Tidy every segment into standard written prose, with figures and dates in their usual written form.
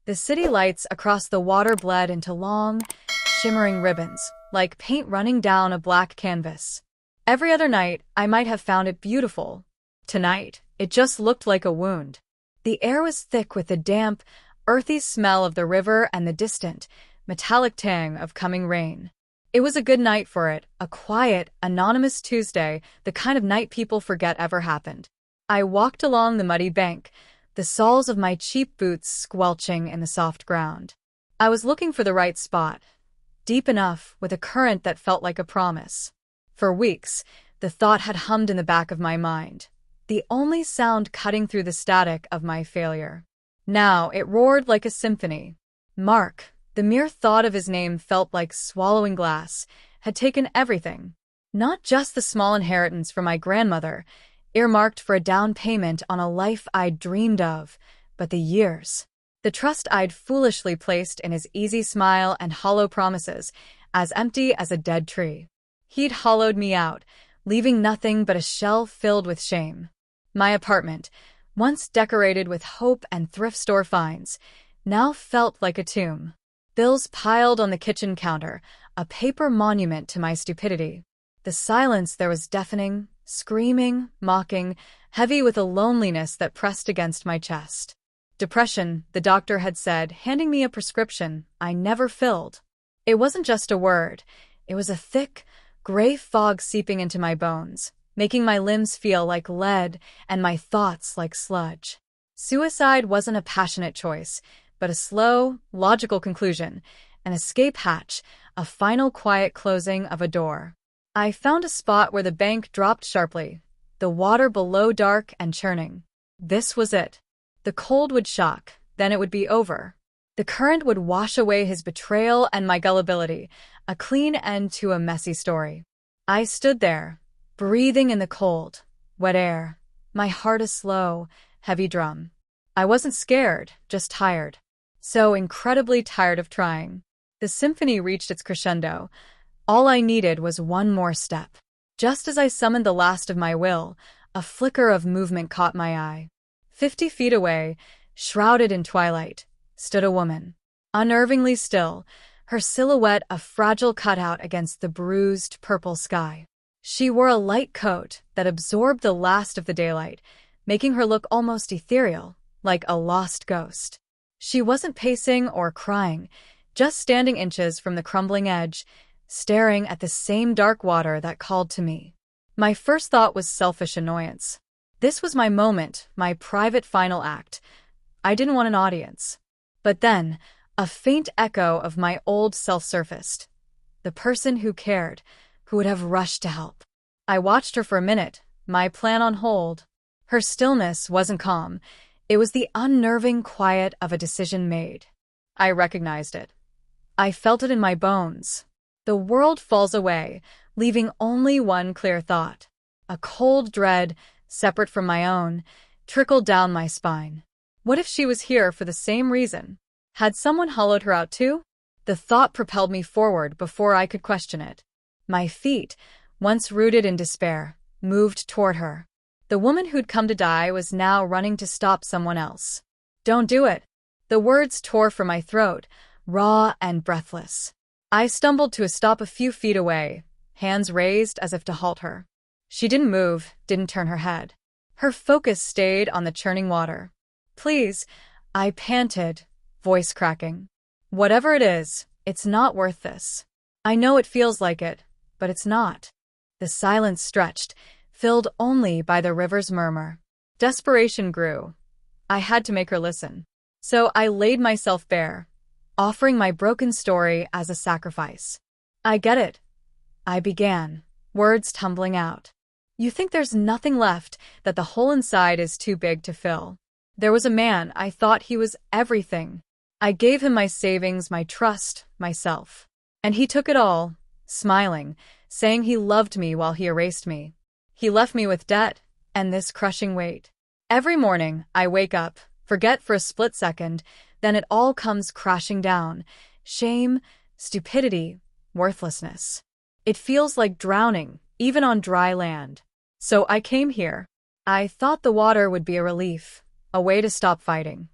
The city lights across the water bled into long, shimmering ribbons, like paint running down a black canvas. Every other night, I might have found it beautiful. Tonight, it just looked like a wound. The air was thick with the damp, earthy smell of the river and the distant, metallic tang of coming rain. It was a good night for it, a quiet, anonymous Tuesday, the kind of night people forget ever happened. I walked along the muddy bank, the soles of my cheap boots squelching in the soft ground. I was looking for the right spot, deep enough with a current that felt like a promise. For weeks, the thought had hummed in the back of my mind, the only sound cutting through the static of my failure. Now it roared like a symphony. Mark, the mere thought of his name felt like swallowing glass, had taken everything. Not just the small inheritance from my grandmother, earmarked for a down payment on a life I'd dreamed of, but the years. The trust I'd foolishly placed in his easy smile and hollow promises, as empty as a dead tree. He'd hollowed me out, leaving nothing but a shell filled with shame. My apartment, once decorated with hope and thrift store finds, now felt like a tomb. Bills piled on the kitchen counter, a paper monument to my stupidity. The silence there was deafening, screaming, mocking, heavy with a loneliness that pressed against my chest. Depression, the doctor had said, handing me a prescription I never filled. It wasn't just a word. It was a thick, gray fog seeping into my bones, making my limbs feel like lead and my thoughts like sludge. Suicide wasn't a passionate choice, but a slow, logical conclusion, an escape hatch, a final quiet closing of a door. I found a spot where the bank dropped sharply, the water below dark and churning. This was it. The cold would shock, then it would be over. The current would wash away his betrayal and my gullibility, a clean end to a messy story. I stood there, breathing in the cold, wet air, my heart a slow, heavy drum. I wasn't scared, just tired. So incredibly tired of trying. The symphony reached its crescendo. All I needed was one more step. Just as I summoned the last of my will, a flicker of movement caught my eye. 50 feet away, shrouded in twilight, stood a woman. Unnervingly still, her silhouette a fragile cutout against the bruised, purple sky. She wore a light coat that absorbed the last of the daylight, making her look almost ethereal, like a lost ghost. She wasn't pacing or crying, just standing inches from the crumbling edge, staring at the same dark water that called to me. My first thought was selfish annoyance. This was my moment, my private final act. I didn't want an audience. But then, a faint echo of my old self surfaced. The person who cared, who would have rushed to help. I watched her for a minute, my plan on hold. Her stillness wasn't calm. It was the unnerving quiet of a decision made. I recognized it. I felt it in my bones. The world falls away, leaving only one clear thought. A cold dread, separate from my own, trickled down my spine. What if she was here for the same reason? Had someone hollowed her out too? The thought propelled me forward before I could question it. My feet, once rooted in despair, moved toward her. The woman who'd come to die was now running to stop someone else. Don't do it. The words tore from my throat, raw and breathless. I stumbled to a stop a few feet away, hands raised as if to halt her. She didn't move, didn't turn her head. Her focus stayed on the churning water. Please, I panted, voice cracking. Whatever it is, it's not worth this. I know it feels like it, but it's not. The silence stretched, filled only by the river's murmur. Desperation grew. I had to make her listen. So I laid myself bare, offering my broken story as a sacrifice. I get it. I began, words tumbling out. You think there's nothing left, that the hole inside is too big to fill. There was a man, I thought he was everything. I gave him my savings, my trust, myself. And he took it all, smiling, saying he loved me while he erased me. He left me with debt, and this crushing weight. Every morning, I wake up, forget for a split second, then it all comes crashing down. Shame, stupidity, worthlessness. It feels like drowning, even on dry land. So I came here. I thought the water would be a relief, a way to stop fighting.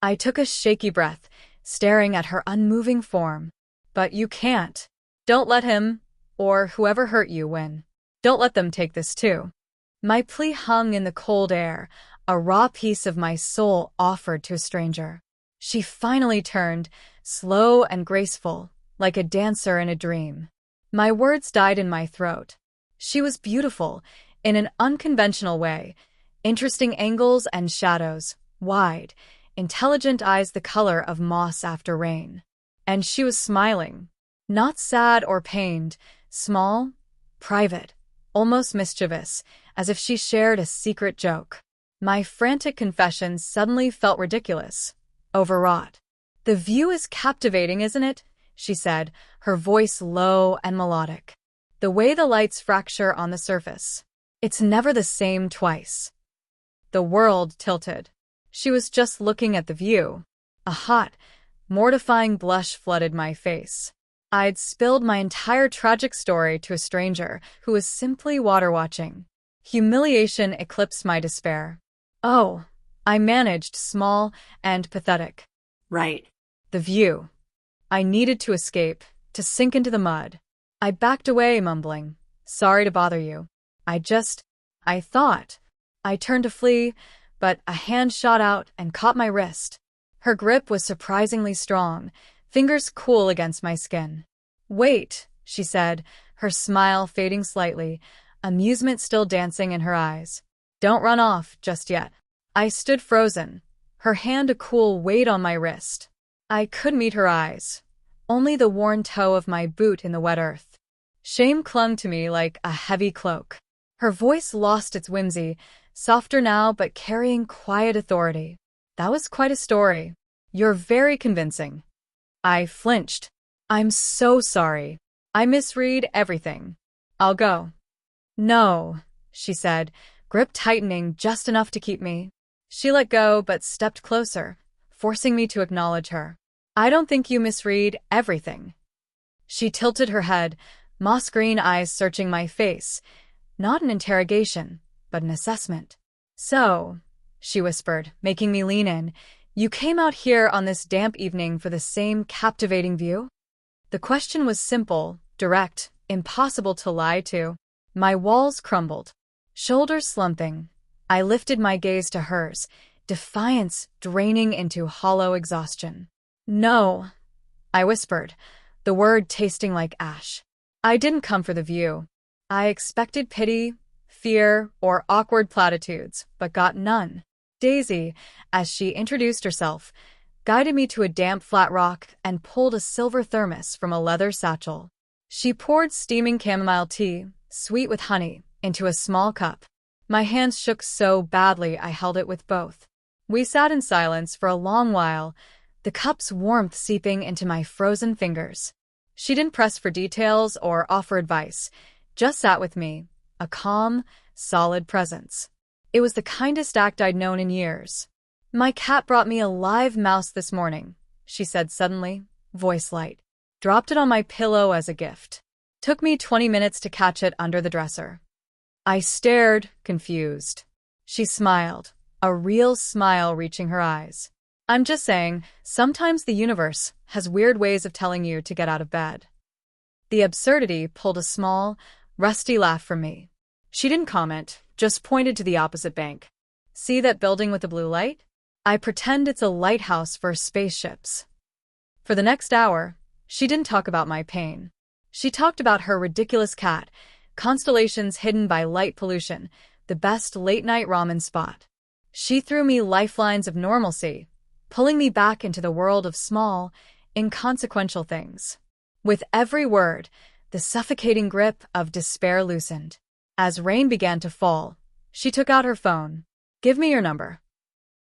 I took a shaky breath, staring at her unmoving form. But you can't. Don't let him, or whoever hurt you, win. Don't let them take this too. My plea hung in the cold air, a raw piece of my soul offered to a stranger. She finally turned, slow and graceful, like a dancer in a dream. My words died in my throat. She was beautiful, in an unconventional way, interesting angles and shadows, wide, intelligent eyes the color of moss after rain. And she was smiling, not sad or pained, small, private, almost mischievous, as if she shared a secret joke. My frantic confession suddenly felt ridiculous, overwrought. "The view is captivating, isn't it?" she said, her voice low and melodic. "The way the lights fracture on the surface. It's never the same twice." The world tilted. She was just looking at the view. A hot, mortifying blush flooded my face. I'd spilled my entire tragic story to a stranger who was simply water-watching. Humiliation eclipsed my despair. "Oh," I managed, small and pathetic. "Right." "The view." I needed to escape, to sink into the mud. I backed away, mumbling, "Sorry to bother you. I thought." I turned to flee, but a hand shot out and caught my wrist. Her grip was surprisingly strong, fingers cool against my skin. "Wait," she said, her smile fading slightly, amusement still dancing in her eyes. "Don't run off just yet." I stood frozen, her hand a cool weight on my wrist. I could meet her eyes, only the worn toe of my boot in the wet earth. Shame clung to me like a heavy cloak. Her voice lost its whimsy, softer now but carrying quiet authority. "That was quite a story. You're very convincing." I flinched. "I'm so sorry. I misread everything. I'll go." "No," she said, grip tightening just enough to keep me. She let go but stepped closer, forcing me to acknowledge her. "I don't think you misread everything." She tilted her head, moss-green eyes searching my face. Not an interrogation, but an assessment. "So," she whispered, making me lean in, "you came out here on this damp evening for the same captivating view?" The question was simple, direct, impossible to lie to. My walls crumbled. Shoulders slumping, I lifted my gaze to hers, defiance draining into hollow exhaustion. "No," I whispered, the word tasting like ash. "I didn't come for the view. I expected pity, fear, or awkward platitudes, but got none." Daisy, as she introduced herself, guided me to a damp flat rock and pulled a silver thermos from a leather satchel. She poured steaming chamomile tea, sweet with honey, into a small cup. My hands shook so badly I held it with both. We sat in silence for a long while, the cup's warmth seeping into my frozen fingers. She didn't press for details or offer advice, just sat with me, a calm, solid presence. It was the kindest act I'd known in years. "My cat brought me a live mouse this morning," she said suddenly, voice light. "Dropped it on my pillow as a gift. Took me 20 minutes to catch it under the dresser." I stared, confused. She smiled, a real smile reaching her eyes. "I'm just saying, sometimes the universe has weird ways of telling you to get out of bed." The absurdity pulled a small, rusty laugh from me. She didn't comment, just pointed to the opposite bank. "See that building with the blue light? I pretend it's a lighthouse for spaceships." For the next hour, she didn't talk about my pain. She talked about her ridiculous cat, constellations hidden by light pollution, the best late-night ramen spot. She threw me lifelines of normalcy, pulling me back into the world of small, inconsequential things. With every word, the suffocating grip of despair loosened. As rain began to fall, she took out her phone. "Give me your number."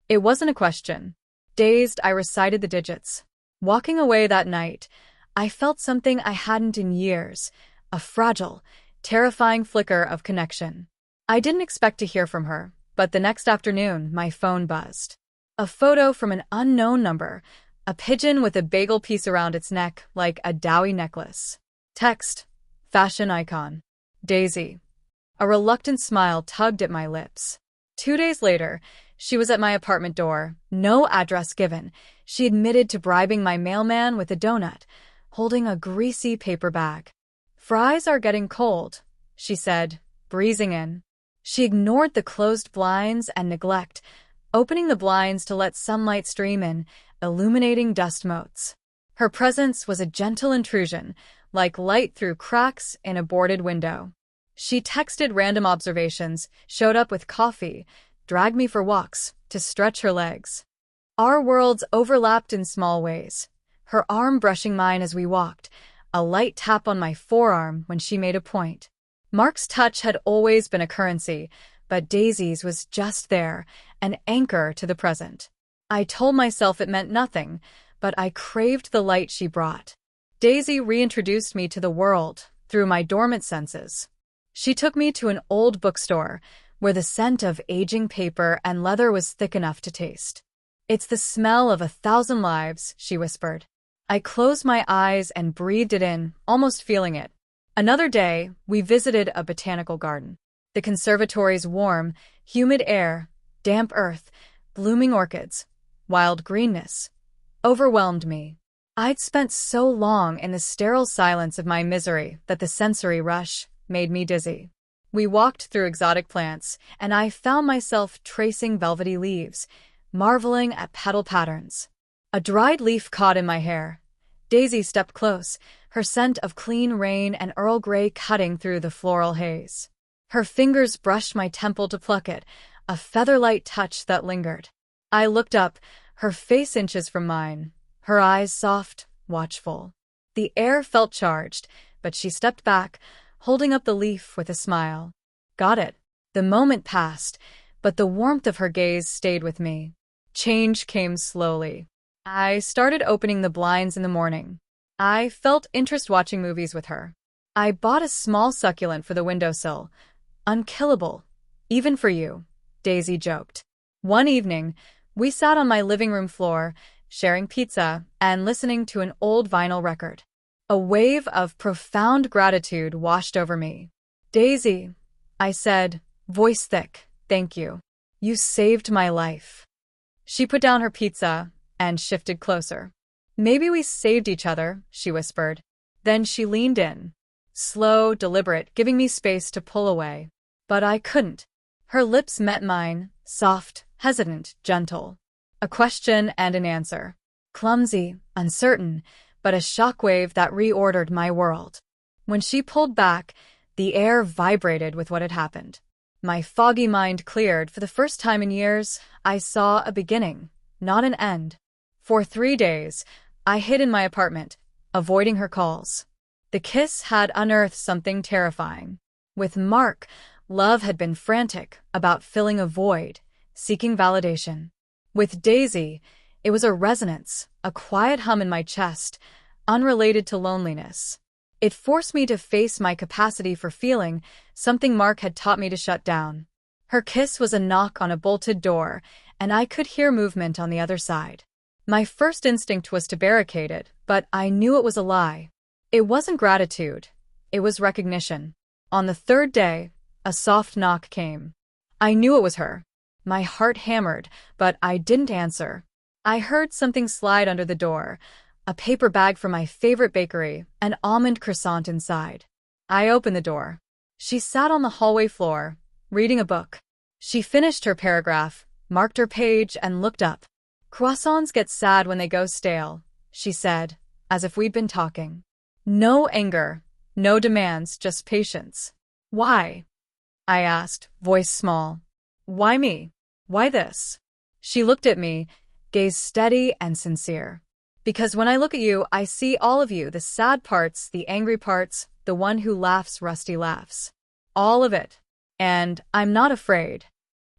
It wasn't a question. Dazed, I recited the digits. Walking away that night, I felt something I hadn't in years, a fragile, terrifying flicker of connection. I didn't expect to hear from her, but the next afternoon, my phone buzzed. A photo from an unknown number, a pigeon with a bagel piece around its neck like a dowie necklace. Text, fashion icon. Daisy. A reluctant smile tugged at my lips. 2 days later, She was at my apartment door, no address given. She admitted to bribing my mailman with a donut, holding a greasy paper bag. "Fries are getting cold," she said, breezing in. She ignored the closed blinds and neglect, opening the blinds to let sunlight stream in, illuminating dust motes. Her presence was a gentle intrusion, like light through cracks in a boarded window. She texted random observations, showed up with coffee, dragged me for walks to stretch her legs. Our worlds overlapped in small ways, her arm brushing mine as we walked, a light tap on my forearm when she made a point. Mark's touch had always been a currency, but Daisy's was just there, an anchor to the present. I told myself it meant nothing, but I craved the light she brought. Daisy reintroduced me to the world through my dormant senses. She took me to an old bookstore where the scent of aging paper and leather was thick enough to taste. "It's the smell of 1,000 lives," she whispered. I closed my eyes and breathed it in, almost feeling it. Another day, we visited a botanical garden. The conservatory's warm, humid air, damp earth, blooming orchids, wild greenness, overwhelmed me. I'd spent so long in the sterile silence of my misery that the sensory rush made me dizzy. We walked through exotic plants, and I found myself tracing velvety leaves, marveling at petal patterns. A dried leaf caught in my hair. Daisy stepped close, her scent of clean rain and Earl Grey cutting through the floral haze. Her fingers brushed my temple to pluck it, a feather-light touch that lingered. I looked up, her face inches from mine, her eyes soft, watchful. The air felt charged, but she stepped back, holding up the leaf with a smile. "Got it." The moment passed, but the warmth of her gaze stayed with me. Change came slowly. I started opening the blinds in the morning. I felt interest watching movies with her. I bought a small succulent for the windowsill. "Unkillable, even for you," Daisy joked. One evening, we sat on my living room floor, sharing pizza and listening to an old vinyl record. A wave of profound gratitude washed over me. "Daisy," I said, voice thick, "thank you. You saved my life." She put down her pizza and shifted closer. "Maybe we saved each other," she whispered. Then she leaned in, slow, deliberate, giving me space to pull away. But I couldn't. Her lips met mine, soft, hesitant, gentle. A question and an answer. Clumsy, uncertain, but a shockwave that reordered my world. When she pulled back, the air vibrated with what had happened. My foggy mind cleared. For the first time in years, I saw a beginning, not an end. For 3 days, I hid in my apartment, avoiding her calls. The kiss had unearthed something terrifying. With Mark, love had been frantic, about filling a void, seeking validation. With Daisy, it was a resonance, a quiet hum in my chest, unrelated to loneliness. It forced me to face my capacity for feeling, something Mark had taught me to shut down. Her kiss was a knock on a bolted door, and I could hear movement on the other side. My first instinct was to barricade it, but I knew it was a lie. It wasn't gratitude. It was recognition. On the 3rd day, a soft knock came. I knew it was her. My heart hammered, but I didn't answer. I heard something slide under the door, a paper bag from my favorite bakery, an almond croissant inside. I opened the door. She sat on the hallway floor, reading a book. She finished her paragraph, marked her page, and looked up. "Croissants get sad when they go stale," she said, as if we'd been talking. No anger, no demands, just patience. "Why?" I asked, voice small. "Why me? Why this?" She looked at me, gaze steady and sincere. "Because when I look at you, I see all of you, the sad parts, the angry parts, the one who laughs rusty laughs. All of it. And I'm not afraid."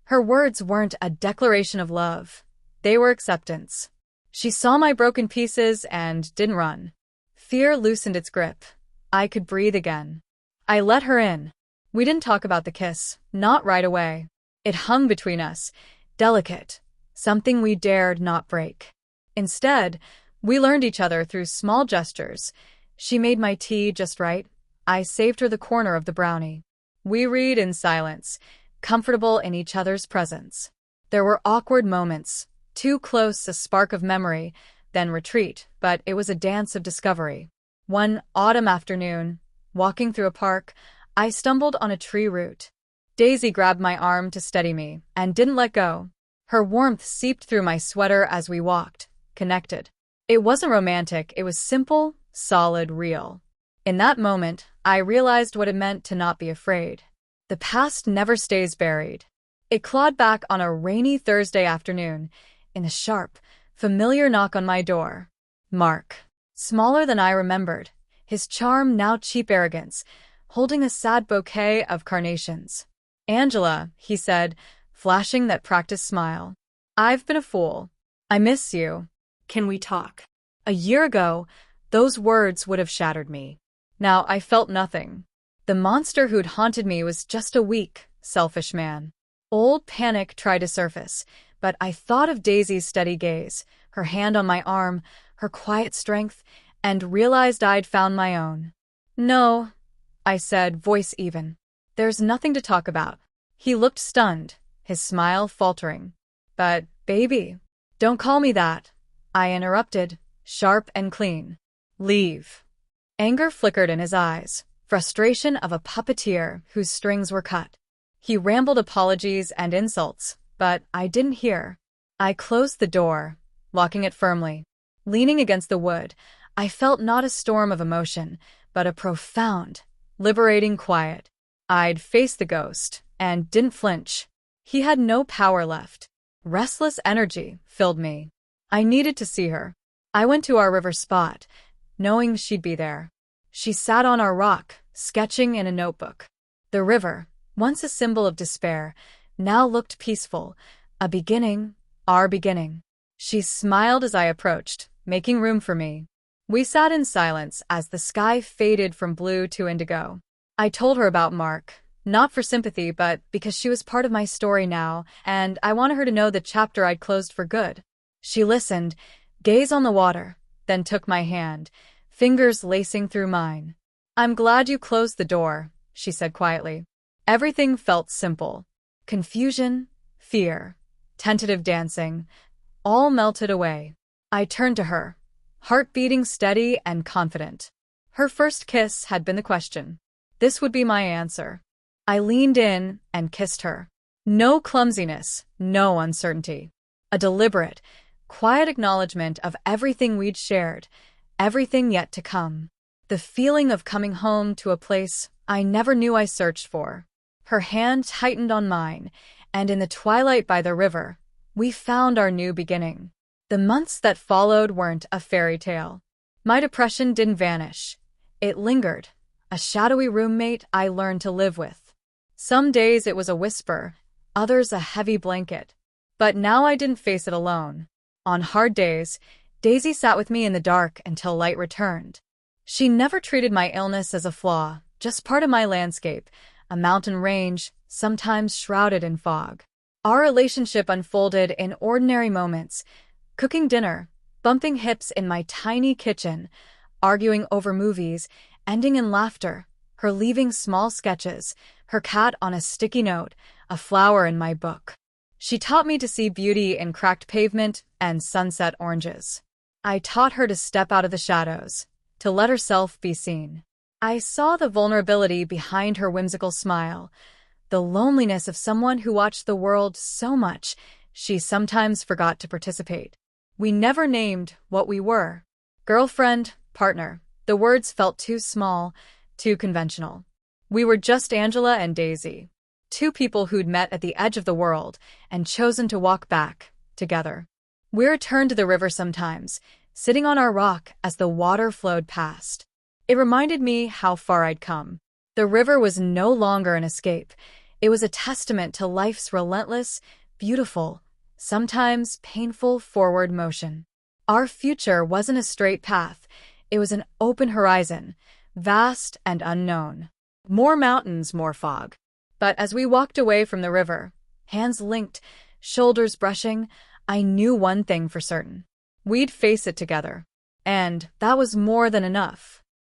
Her words weren't a declaration of love. They were acceptance. She saw my broken pieces and didn't run. Fear loosened its grip. I could breathe again. I let her in. We didn't talk about the kiss, not right away. It hung between us, delicate, something we dared not break. Instead, we learned each other through small gestures. She made my tea just right. I saved her the corner of the brownie. We read in silence, comfortable in each other's presence. There were awkward moments, too close a spark of memory, then retreat, but it was a dance of discovery. One autumn afternoon, walking through a park, I stumbled on a tree root. Daisy grabbed my arm to steady me and didn't let go. Her warmth seeped through my sweater as we walked, connected. It wasn't romantic, it was simple, solid, real. In that moment, I realized what it meant to not be afraid. The past never stays buried. It clawed back on a rainy Thursday afternoon, in a sharp, familiar knock on my door. Mark. Smaller than I remembered, his charm now cheap arrogance, holding a sad bouquet of carnations. "Angela," he said, flashing that practiced smile. "I've been a fool. I miss you. Can we talk?" A year ago, those words would have shattered me. Now I felt nothing. The monster who'd haunted me was just a weak, selfish man. Old panic tried to surface, but I thought of Daisy's steady gaze, her hand on my arm, her quiet strength, and realized I'd found my own. "No," I said, voice even. "There's nothing to talk about." He looked stunned, his smile faltering. "But, baby." "Don't call me that," I interrupted, sharp and clean. "Leave." Anger flickered in his eyes, frustration of a puppeteer whose strings were cut. He rambled apologies and insults, but I didn't hear. I closed the door, locking it firmly. Leaning against the wood, I felt not a storm of emotion, but a profound, liberating quiet. I'd faced the ghost, and didn't flinch. He had no power left. Restless energy filled me. I needed to see her. I went to our river spot, knowing she'd be there. She sat on our rock, sketching in a notebook. The river, once a symbol of despair, now looked peaceful, a beginning, our beginning. She smiled as I approached, making room for me. We sat in silence as the sky faded from blue to indigo. I told her about Mark, not for sympathy but because she was part of my story now, and I wanted her to know the chapter I'd closed for good. She listened, gaze on the water, then took my hand, fingers lacing through mine. "I'm glad you closed the door," she said quietly. Everything felt simple. Confusion, fear, tentative dancing, all melted away. I turned to her, heart beating steady and confident. Her first kiss had been the question. This would be my answer. I leaned in and kissed her. No clumsiness, no uncertainty. A deliberate, quiet acknowledgement of everything we'd shared, everything yet to come. The feeling of coming home to a place I never knew I searched for. Her hand tightened on mine, and in the twilight by the river, we found our new beginning. The months that followed weren't a fairy tale. My depression didn't vanish. It lingered, a shadowy roommate I learned to live with. Some days it was a whisper, others a heavy blanket. But now I didn't face it alone. On hard days, Daisy sat with me in the dark until light returned. She never treated my illness as a flaw, just part of my landscape, a mountain range, sometimes shrouded in fog. Our relationship unfolded in ordinary moments, cooking dinner, bumping hips in my tiny kitchen, arguing over movies, ending in laughter, her leaving small sketches, her cat on a sticky note, a flower in my book. She taught me to see beauty in cracked pavement and sunset oranges. I taught her to step out of the shadows, to let herself be seen. I saw the vulnerability behind her whimsical smile, the loneliness of someone who watched the world so much she sometimes forgot to participate. We never named what we were. Girlfriend, partner. The words felt too small, too conventional. We were just Angela and Daisy, two people who'd met at the edge of the world and chosen to walk back, together. We returned to the river sometimes, sitting on our rock as the water flowed past. It reminded me how far I'd come. The river was no longer an escape. It was a testament to life's relentless, beautiful, sometimes painful forward motion. Our future wasn't a straight path. It was an open horizon, vast and unknown. More mountains, more fog. But as we walked away from the river, hands linked, shoulders brushing, I knew one thing for certain. We'd face it together. And that was more than enough.